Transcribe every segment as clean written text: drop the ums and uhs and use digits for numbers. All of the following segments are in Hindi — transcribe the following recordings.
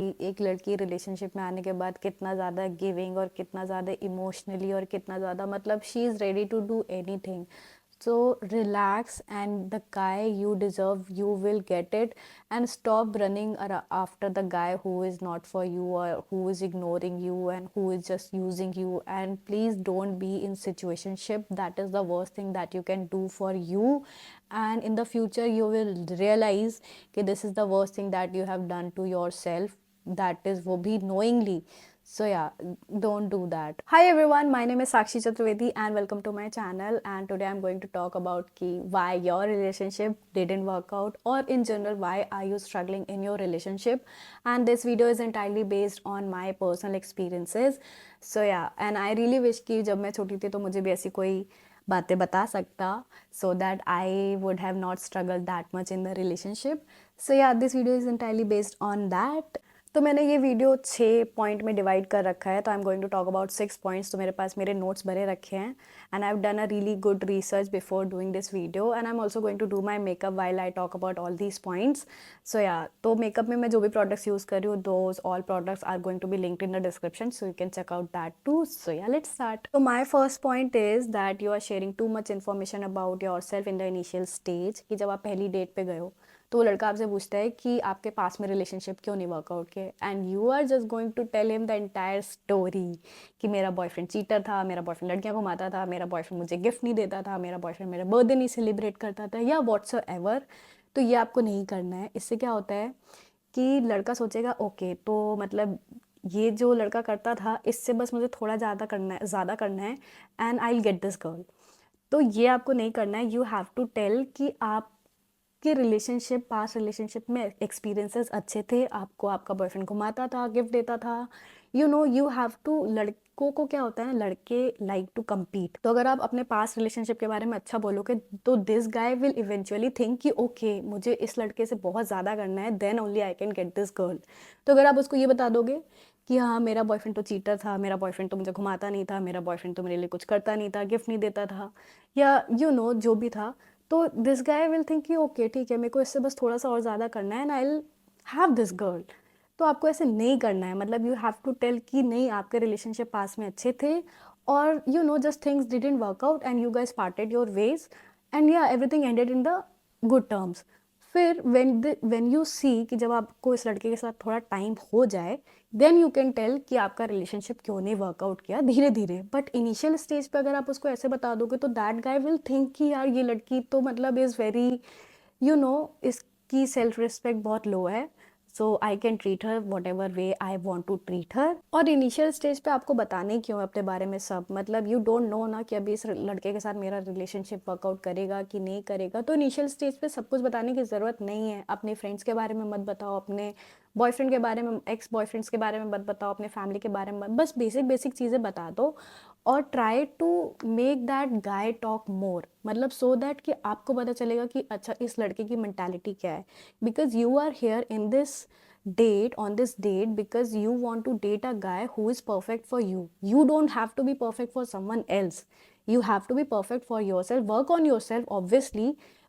एक लड़की रिलेशनशिप में आने के बाद कितना ज़्यादा गिविंग और कितना ज़्यादा इमोशनली और कितना ज़्यादा मतलब she is ready to do anything. So relax, and the guy you deserve, you will get it. And stop running after the guy who is not for you or who is ignoring you and who is just using you. And please don't be in situationship. That is the worst thing that you can do for you. And in the future you will realize that this is the worst thing that you have done to yourself. That is wo bhi knowingly. So yeah, don't do that. Hi everyone, my name is Sakshi Chaturvedi and welcome to my channel. And today I'm going to talk about why your relationship didn't work out, or in general why are you struggling in your relationship. And this video is entirely based on my personal experiences. So yeah, and I really wish कि जब मैं छोटी थी तो मुझे भी ऐसी कोई बातें बता सकता, so that I would have not struggled that much in the relationship. So yeah, this video is entirely based on that. तो मैंने ये वीडियो 6 पॉइंट में डिवाइड कर रखा है. तो I am going to talk about 6 points. तो मेरे पास मेरे नोट्स भरे रखे हैं and I have done a really good research before doing this video. And I am also going to do my makeup while I talk about all these points. So yeah, तो मेकअप में मैं जो भी प्रोडक्ट्स यूज़ कर रही हूँ, those all products are going to be linked in the description, so you can check out that too. So yeah, let's start. तो my first point is that you are sharing too much information about yourself in the initial stage. कि जब आप पहली डेट पे गए हो तो वो लड़का आपसे पूछता है कि आपके पास में रिलेशनशिप क्यों नहीं वर्कआउट के, and you are just going to tell him the entire story कि मेरा बॉयफ्रेंड चीटर था, मेरा बॉयफ्रेंड लड़कियां घुमाता था, मेरा बॉयफ्रेंड मुझे गिफ्ट नहीं देता था, मेरा बॉयफ्रेंड मेरा बर्थडे नहीं सेलिब्रेट करता था, या व्हाट्स एवर. तो ये आपको नहीं करना है. इससे क्या होता है कि लड़का सोचेगा ओके, तो मतलब ये जो लड़का करता था इससे बस मुझे थोड़ा ज़्यादा करना है and I will get this girl. तो ये आपको नहीं करना है. यू हैव टू टेल कि आप कि रिलेशनशिप, पास्ट रिलेशनशिप में एक्सपीरियंसेस अच्छे थे, आपको आपका बॉयफ्रेंड घुमाता था, गिफ्ट देता था. You have to. लड़कों को क्या होता है, लड़के लाइक टू कम्पीट. तो अगर आप अपने पास्ट रिलेशनशिप के बारे में अच्छा बोलोगे तो this guy will eventually think कि ओके, मुझे इस लड़के से बहुत ज़्यादा करना है, then only I can get this girl. तो अगर आप उसको ये बता दोगे कि हाँ, मेरा बॉयफ्रेंड तो चीटर था, मेरा बॉयफ्रेंड तो मुझे घुमाता नहीं था, मेरा बॉयफ्रेंड तो मेरे लिए कुछ करता नहीं था, गिफ्ट नहीं देता था, या जो भी था, तो दिस गाय विल थिंक कि ओके ठीक है, मेरे को इससे बस थोड़ा सा और ज़्यादा करना है and I will have this girl. तो आपको ऐसे नहीं करना है. मतलब यू हैव टू टेल कि नहीं, आपके रिलेशनशिप पास में अच्छे थे और just things didn't work out and you guys parted your ways and yeah everything ended in the good terms. फिर व्हेन यू सी कि जब आपको इस लड़के के साथ थोड़ा टाइम हो जाए, देन यू कैन टेल कि आपका रिलेशनशिप क्यों नहीं वर्कआउट किया, धीरे धीरे. बट इनिशियल स्टेज पे अगर आप उसको ऐसे बता दोगे तो दैट गाय विल थिंक कि यार ये लड़की तो मतलब इज़ वेरी, इसकी सेल्फ रिस्पेक्ट बहुत लो है, so I can treat her whatever way I want to treat her. और इनिशियल स्टेज पे आपको बताने क्यों है अपने बारे में सब. मतलब यू डोंट नो ना कि अभी इस लड़के के साथ मेरा रिलेशनशिप वर्कआउट करेगा कि नहीं करेगा. तो इनिशियल स्टेज पे सब कुछ बताने की ज़रूरत नहीं है. अपने फ्रेंड्स के बारे में मत बताओ, अपने बॉयफ्रेंड के बारे में, एक्स बॉयफ्रेंड्स के बारे में मत बताओ, अपने फैमिली के बारे में बस बेसिक बेसिक चीज़ें बता दो. और try to make that guy talk more, मतलब सो दैट कि आपको पता चलेगा कि अच्छा इस लड़के की मेंटालिटी क्या है. Because you are here in this date on this date because you want to date a guy who is perfect for you. You don't have to be perfect for someone else. You have to be perfect for yourself. Work on yourself obviously.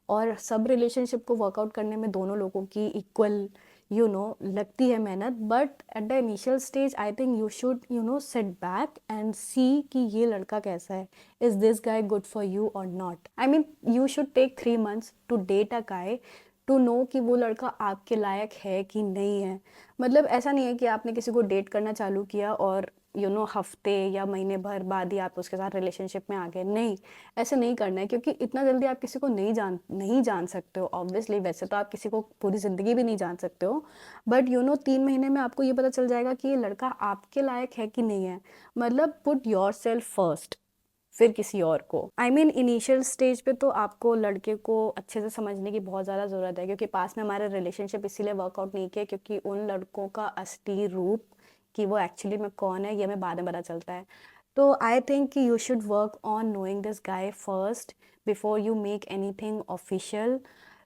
और सब रिलेशनशिप को वर्कआउट करने में दोनों लोगों की इक्वल लगती है मेहनत. But at the initial stage I think you should set back and see कि ये लड़का कैसा है. Is this guy good for you और not. I mean you should take 3 months to date a guy to know कि वो लड़का आपके लायक है कि नहीं है. मतलब ऐसा नहीं है कि आपने किसी को डेट करना चालू किया और हफ्ते या महीने भर बाद ही आप उसके साथ रिलेशनशिप में आ गए. नहीं, ऐसे नहीं करना है, क्योंकि इतना जल्दी आप किसी को नहीं जान सकते हो. ऑब्वियसली वैसे तो आप किसी को पूरी ज़िंदगी भी नहीं जान सकते हो, बट 3 महीने में आपको ये पता चल जाएगा कि ये लड़का आपके लायक है कि नहीं है. मतलब पुट योर सेल्फ फर्स्ट, फिर किसी और को. आई मीन इनिशियल स्टेज पे तो आपको लड़के को अच्छे से समझने की बहुत ज़्यादा ज़रूरत है, क्योंकि पास में हमारे रिलेशनशिप इसीलिए वर्कआउट नहीं किया क्योंकि उन लड़कों का असली रूप कि वो एक्चुअली में कौन है ये हमें बाद में पता चलता है. तो आई थिंक कि you should work on knowing this guy first before you make anything official.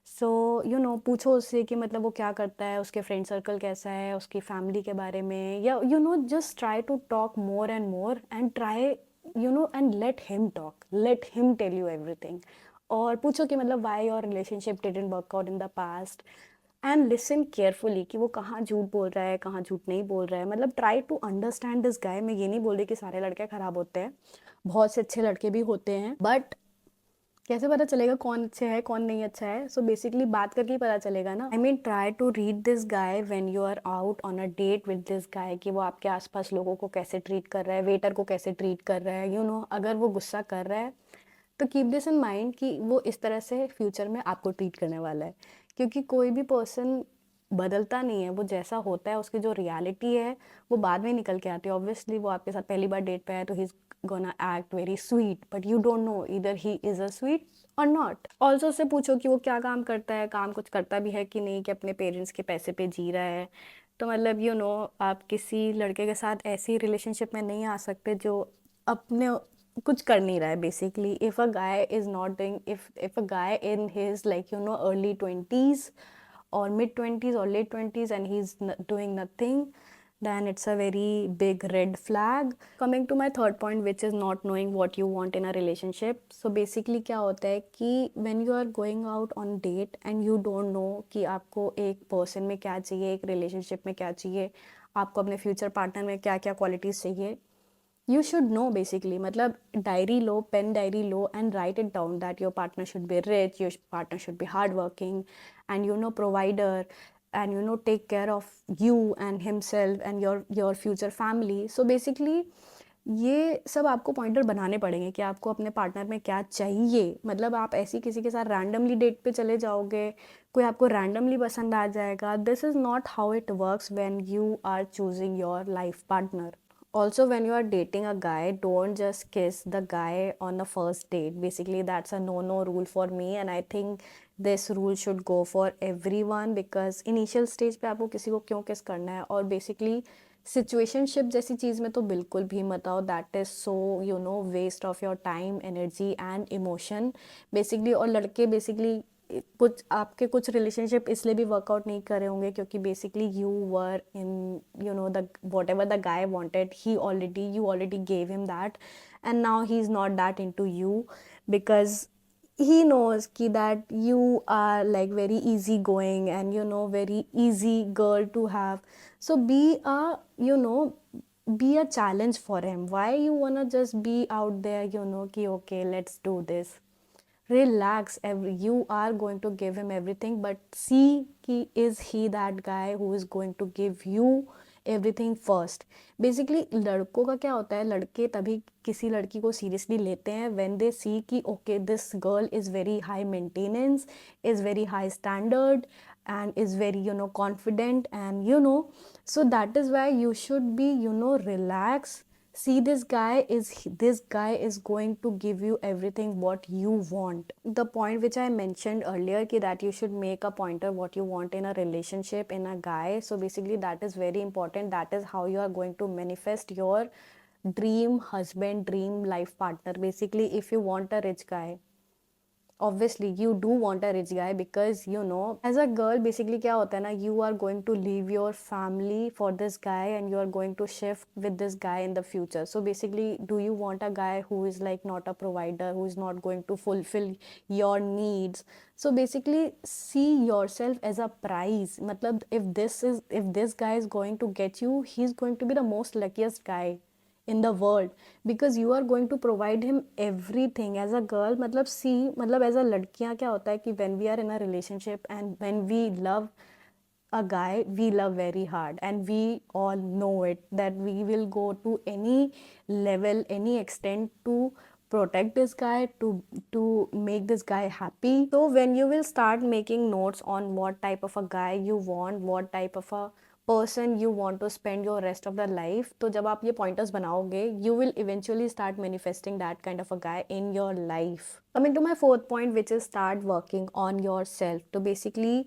So पूछो उससे कि मतलब वो क्या करता है, उसके फ्रेंड सर्कल कैसा है, उसकी फैमिली के बारे में, या just try to talk more and try and let him talk, let him tell you everything. और पूछो कि मतलब why your relationship didn't work out in the past. And listen carefully कि वो कहाँ झूठ बोल रहा है, कहाँ झूठ नहीं बोल रहा है। मतलब try to understand this guy. मैं ये नहीं बोल रही कि सारे लड़के खराब होते हैं, बहुत से अच्छे लड़के भी होते हैं, बट कैसे पता चलेगा कौन अच्छे है कौन नहीं अच्छा है? सो बेसिकली बात करके ही पता चलेगा ना। I mean try to read this guy when you are out on a date with this guy, कि वो आपके आसपास लोगों को कैसे ट्रीट कर रहा है, वेटर को कैसे ट्रीट कर रहा है, अगर वो गुस्सा कर रहा है तो कीप दिस इन माइंड कि वो इस तरह से फ्यूचर में आपको ट्रीट करने वाला है। क्योंकि कोई भी पर्सन बदलता नहीं है, वो जैसा होता है उसकी जो रियलिटी है वो बाद में निकल के आती है। ऑब्वियसली वो आपके साथ पहली बार डेट पे आया तो he is gonna act very sweet, but you don't know इधर ही इज अ स्वीट और नॉट। ऑल्सो उससे पूछो कि वो क्या काम करता है, काम कुछ करता भी है कि नहीं, कि अपने पेरेंट्स के पैसे पे जी रहा है। तो मतलब आप किसी लड़के के साथ ऐसी रिलेशनशिप में नहीं आ सकते जो अपने कुछ कर नहीं रहा है। Basically if a guy is not doing, if a guy in his like early 20s or mid 20s or late 20s and he's doing nothing, then it's a very big red flag. Coming to my third point, which is not knowing what you want in a relationship. So basically क्या होता है कि when you are going out on date and you don't know कि आपको एक person में क्या चाहिए, एक relationship में क्या चाहिए, आपको अपने future partner में क्या क्या qualities चाहिए, you should know basically। मतलब डायरी लो, पेन डायरी लो and write it down that your partner should be rich, your partner should be hard working and provider and take care of you and himself and your future family. So basically ये सब आपको पॉइंटर बनाने पड़ेंगे कि आपको अपने पार्टनर में क्या चाहिए। मतलब आप ऐसी किसी के साथ रैंडमली डेट पे चले जाओगे, कोई आपको रैंडमली पसंद आ जाएगा। This is not how it works when you are choosing your life partner. Also, when you are dating a guy, don't just kiss the guy on the first date. Basically that's a no rule for me, and I think this rule should go for everyone, because initial stage पे आपको किसी को क्यों किस करना है? और basically सिचुएशनशिप जैसी चीज़ में तो बिल्कुल भी मत आओ। That is so waste of your time, energy and emotion basically. और लड़के बेसिकली कुछ आपके कुछ रिलेशनशिप इसलिए भी वर्कआउट नहीं कर रहे होंगे क्योंकि basically you were in the whatever the guy wanted, you already gave him that, and now he is not that into you, because he knows ki that you are like very easy going and very easy girl to have. So be a be a challenge for him. Why you wanna just be out there ki okay, let's do this? Relax. You are going to give him everything, but see ki is he that guy who is going to give you everything first. Basically लड़कों का क्या होता है, लड़के तभी किसी लड़की को सीरियसली लेते हैं व्हेन दे सी कि okay this girl is very high maintenance, is very high standard and is very confident, and so that is why you should be relax. See, this guy is going to give you everything what you want. The point which I mentioned earlier ki that you should make a pointer what you want in a relationship, in a guy. So basically that is very important. That is how you are going to manifest your dream husband, dream life partner. Basically if you want a rich guy, obviously you do want a rich guy, because as a girl basically क्या होता है ना, you are going to leave your family for this guy and you are going to shift with this guy in the future. So basically do you want a guy who is like not a provider, who is not going to fulfill your needs? So basically see yourself as a prize. मतलब if this guy is going to get you, he's going to be the most luckiest guy in the world, because you are going to provide him everything as a girl. मतलब see, मतलब as a लड़कियाँ क्या होता है कि when we are in a relationship and when we love a guy, we love very hard, and we all know it that we will go to any level, any extent to protect this guy, to make this guy happy. So when you will start making notes on what type of a guy you want, what type of a person you want to spend your rest of the life, तो जब आप ये pointers बनाओगे, you will eventually start manifesting that kind of a guy in your life. Coming to my fourth point, which is start working on yourself. तो basically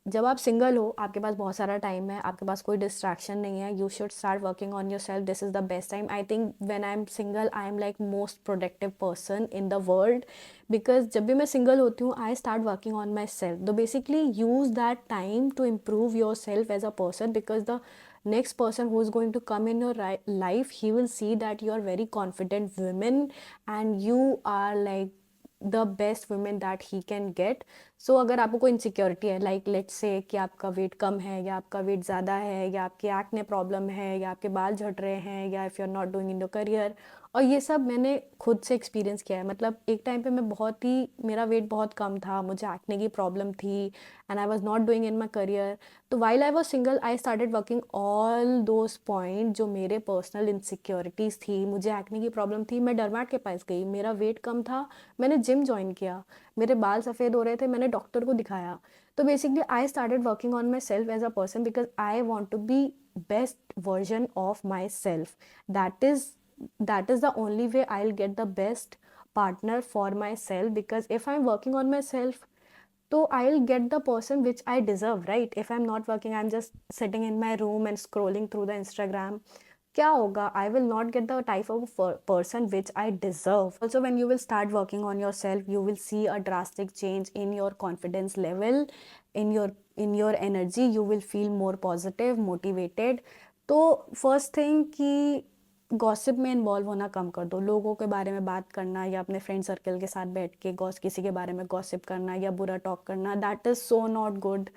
जब आप सिंगल हो, आपके पास बहुत सारा टाइम है, आपके पास कोई डिस्ट्रैक्शन नहीं है, you should start working on yourself. This is the best time. I think when I am single I am like most productive person in the world, because जब भी मैं सिंगल होती हूँ I start working on my self. तो basically use that time to improve yourself as a person, because the next person who is going to come in your life, he will see that you are very confident women and you are like the best women that he can get. सो अगर आपको कोई इनसिक्योरिटी है, लाइक लेट्स से कि आपका वेट कम है या आपका वेट ज़्यादा है या आपकी एक्ने प्रॉब्लम है या आपके बाल झड़ रहे हैं या if you are not doing in your career, और ये सब मैंने खुद से एक्सपीरियंस किया है। मतलब एक टाइम पे मैं बहुत ही, मेरा वेट बहुत कम था, मुझे एक्ने की प्रॉब्लम थी and I was not doing in my career. तो while I was single I started working all those point जो मेरे पर्सनल इनसिक्योरिटीज़ थी। मुझे एक्ने की प्रॉब्लम थी, मैं डर्मेट के पास गई, मेरा वेट कम था, मैंने जिम जॉइन किया, मेरे बाल सफ़ेद हो रहे थे, मैंने डॉक्टर को दिखाया। तो basically I started working on my self as a person because I want to be best version of my self. That is that is the only way I'll get the best partner for myself, because if I'm working on myself, so I'll get the person which I deserve, right? If I'm not working, I'm just sitting in my room and scrolling through the Instagram, क्या होगा? I will not get the type of person which I deserve. Also, when you will start working on yourself, you will see a drastic change in your confidence level, in your energy. You will feel more positive, motivated. तो फर्स्ट थिंग कि गॉसिप में इन्वॉल्व होना कम कर दो। लोगों के बारे में बात करना या अपने फ्रेंड सर्कल के साथ बैठ के किसी के बारे में गॉसिप करना या बुरा टॉक करना, that is so not good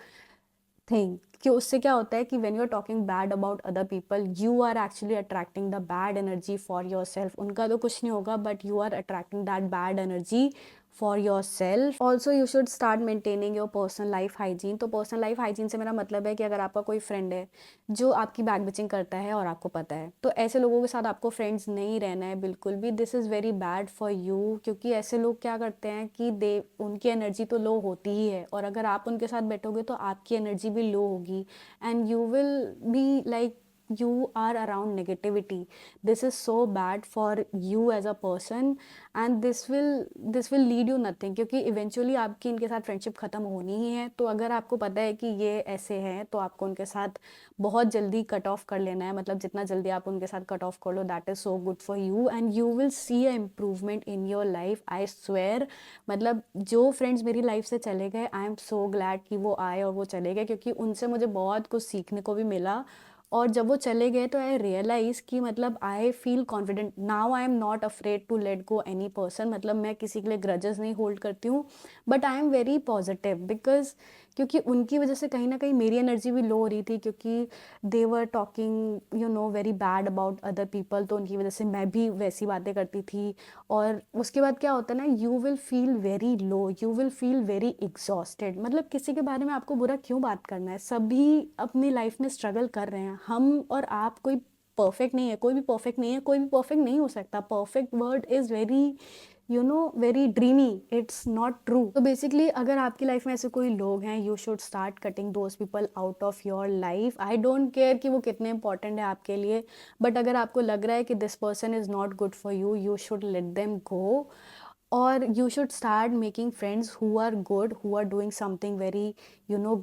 thing. कि उससे क्या होता है कि when you are talking bad about other people, you are actually attracting the bad energy for your self. उनका तो कुछ नहीं होगा, but you are attracting that bad energy for your self. Also you should start maintaining your personal life hygiene. तो पर्सनल लाइफ हाइजीन से मेरा मतलब है कि अगर आपका कोई फ्रेंड है जो आपकी बैक बिचिंग करता है और आपको पता है, तो ऐसे लोगों के साथ आपको फ्रेंड्स नहीं रहना है बिल्कुल भी। This is very bad for you, क्योंकि ऐसे लोग क्या करते हैं कि उनकी एनर्जी तो लो होती ही है, और अगर आप उनके साथ बैठोगे तो आपकी एनर्जी भी लो होगी and you will be like you are around negativity. This is so bad for you as a person and this will lead you nothing, क्योंकि इवेंचुअली आपकी इनके साथ फ्रेंडशिप ख़त्म होनी ही है। तो अगर आपको पता है कि ये ऐसे हैं तो आपको उनके साथ बहुत जल्दी कट ऑफ कर लेना है। मतलब जितना जल्दी आप उनके साथ कट ऑफ कर लो, that is so good for you and you will see a improvement in your life, I swear. मतलब जो फ्रेंड्स मेरी लाइफ से चले गए, आई एम सो ग्लैड कि वो आए और वो चले गए, क्योंकि उनसे मुझे बहुत कुछ सीखने को भी मिला। और जब वो चले गए तो आई रियलाइज़ कि मतलब I feel confident now, I am not afraid to let go any person. मतलब मैं किसी के लिए ग्रजेस नहीं होल्ड करती हूँ, but I am very positive because क्योंकि उनकी वजह से कहीं ना कहीं मेरी एनर्जी भी लो हो रही थी, क्योंकि they were talking very bad about other people. तो उनकी वजह से मैं भी वैसी बातें करती थी, और उसके बाद क्या होता है ना, you will feel very low, you will feel very exhausted. मतलब किसी के बारे में आपको बुरा क्यों बात करना है? सभी अपनी लाइफ में स्ट्रगल कर रहे हैं, हम और आप, कोई परफेक्ट नहीं है, कोई भी परफेक्ट नहीं है, कोई भी परफेक्ट नहीं हो सकता। Perfect word is very very dreamy, it's not true. तो बेसिकली अगर आपकी लाइफ में ऐसे कोई लोग हैं, you should start cutting those people out of your life. I don't care कि वो कितने इंपॉर्टेंट है आपके लिए, बट अगर आपको लग रहा है कि this person is not good for you, you should let them go. और you should start making friends who are good, who are doing something very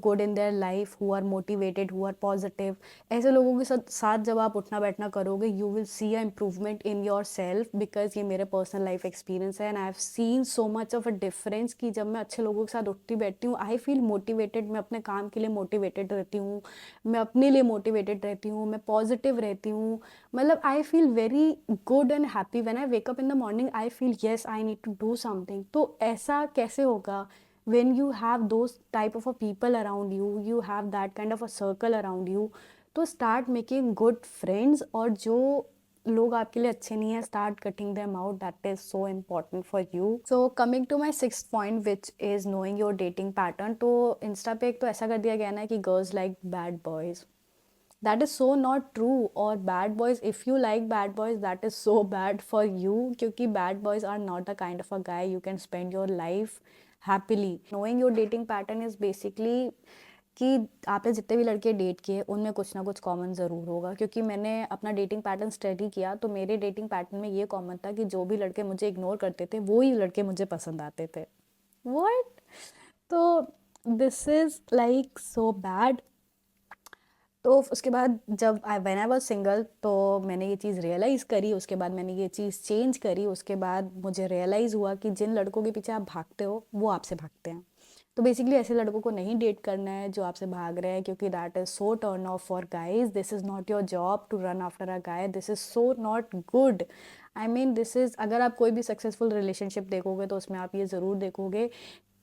good in their life, who are motivated, who are positive। ऐसे लोगों के साथ जब आप उठना बैठना करोगे, you will see a improvement in yourself, because ये मेरे personal life experience है and I have seen so much of a difference कि जब मैं अच्छे लोगों के साथ उठती बैठती हूँ, I feel motivated, मैं अपने काम के लिए motivated रहती हूँ, मैं अपने लिए motivated रहती हूँ, मैं positive रहती हूँ। मतलब I feel very good and happy when I wake up in the morning, I feel yes I need to do something. तो ऐसा कैसे होगा? When you have those type of a people around you, you have that kind of a circle around you. तो स्टार्ट मेकिंग गुड फ्रेंड्स, और जो लोग आपके लिए अच्छे नहीं है, start cutting them out, that is so important for you. So coming to my sixth point which is knowing your dating pattern. तो इंस्टा पे एक तो ऐसा कर दिया गया ना कि girls like bad boys, that is so not true। और bad boys, if you like bad boys, that is so bad for you, क्योंकि bad boys are not the kind of a guy you can spend your life happily। knowing your dating pattern is basically कि आपने जितने भी लड़के डेट किए उनमें कुछ ना कुछ कॉमन ज़रूर होगा। क्योंकि मैंने अपना डेटिंग पैटर्न स्टडी किया, तो मेरे डेटिंग पैटर्न में ये कॉमन था कि जो भी लड़के मुझे इग्नोर करते थे, वो ही लड़के मुझे पसंद आते थे। व्हाट? तो this is like so bad. तो उसके बाद जब व्हेन आई वाज सिंगल, तो मैंने ये चीज़ रियलाइज़ करी, उसके बाद मैंने ये चीज़ चेंज करी। उसके बाद मुझे रियलाइज़ हुआ कि जिन लड़कों के पीछे आप भागते हो, वो आपसे भागते हैं। तो बेसिकली ऐसे लड़कों को नहीं डेट करना है जो आपसे भाग रहे हैं, क्योंकि that is so turn off for guys. This is not your job to run after a guy, this is so not good. I mean this is, अगर आप कोई भी सक्सेसफुल रिलेशनशिप देखोगे तो उसमें आप ये ज़रूर देखोगे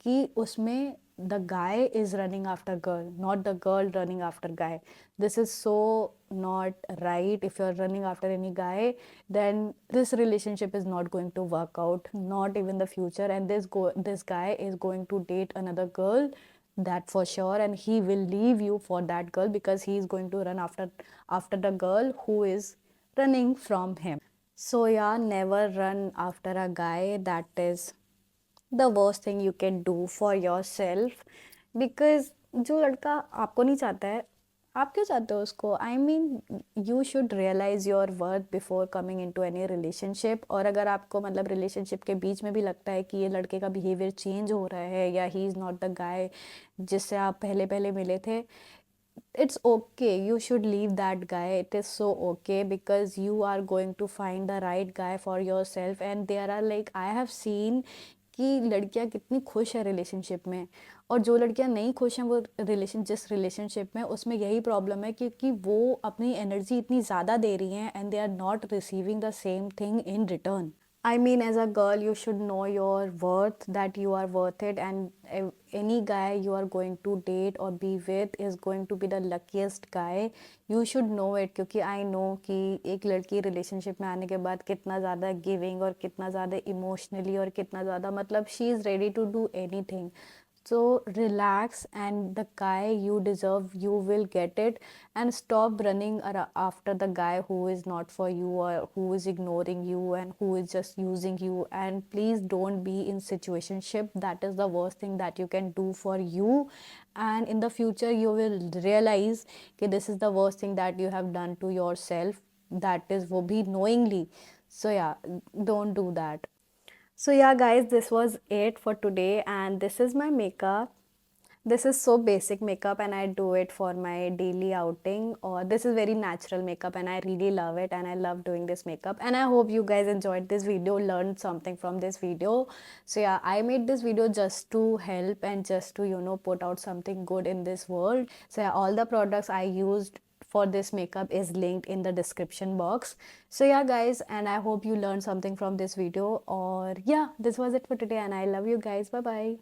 कि उसमें the guy is running after girl, not the girl running after guy. This is so not right. If you're running after any guy, then this relationship is not going to work out, not even the future. And this guy is going to date another girl, that for sure, and he will leave you for that girl because he is going to run after the girl who is running from him. So yeah, never run after a guy. That is the worst thing you can do for yourself, because जो लड़का आपको नहीं चाहता है, आप क्यों चाहते हो उसको? I mean, you should realise your worth before coming into any relationship. और अगर आपको मतलब रिलेशनशिप के बीच में भी लगता है कि ये लड़के का बिहेवियर चेंज हो रहा है, या ही इज़ नॉट द गाय जिससे आप पहले पहले मिले थे, it's okay, you should leave that guy. It is so okay, because you are going to find the right guy for yourself. And there are, like, I have seen कि लड़कियां कितनी खुश है रिलेशनशिप में, और जो लड़कियां नहीं खुश हैं वो जिस रिलेशनशिप में, उसमें यही प्रॉब्लम है, क्योंकि वो अपनी एनर्जी इतनी ज़्यादा दे रही हैं and they are not receiving the same thing in return. I mean, as a girl, you should know your worth, that you are worth it, and any guy you are going to date or be with is going to be the luckiest guy. You should know it, क्योंकि I know कि एक लड़की रिलेशनशिप में आने के बाद कितना ज़्यादा गिविंग और कितना ज़्यादा इमोशनली और कितना ज़्यादा मतलब she is ready to do anything. So relax, and the guy you deserve, you will get it. And stop running after the guy who is not for you, or who is ignoring you and who is just using you. And please don't be in situationship. That is the worst thing that you can do for you. And in the future, you will realize that this is the worst thing that you have done to yourself. That is wo bhi knowingly. So yeah, don't do that. So yeah, guys, this was it for today, and this is my makeup. This is so basic makeup, and I do it for my daily outing. Or this is very natural makeup, and I really love it, and I love doing this makeup. And I hope you guys enjoyed this video, learned something from this video. So yeah, I made this video just to help and just to put out something good in this world. So yeah, all the products I used for this makeup is linked in the description box. So yeah, guys, and I hope you learned something from this video. Or yeah, this was it for today, and I love you guys. Bye bye.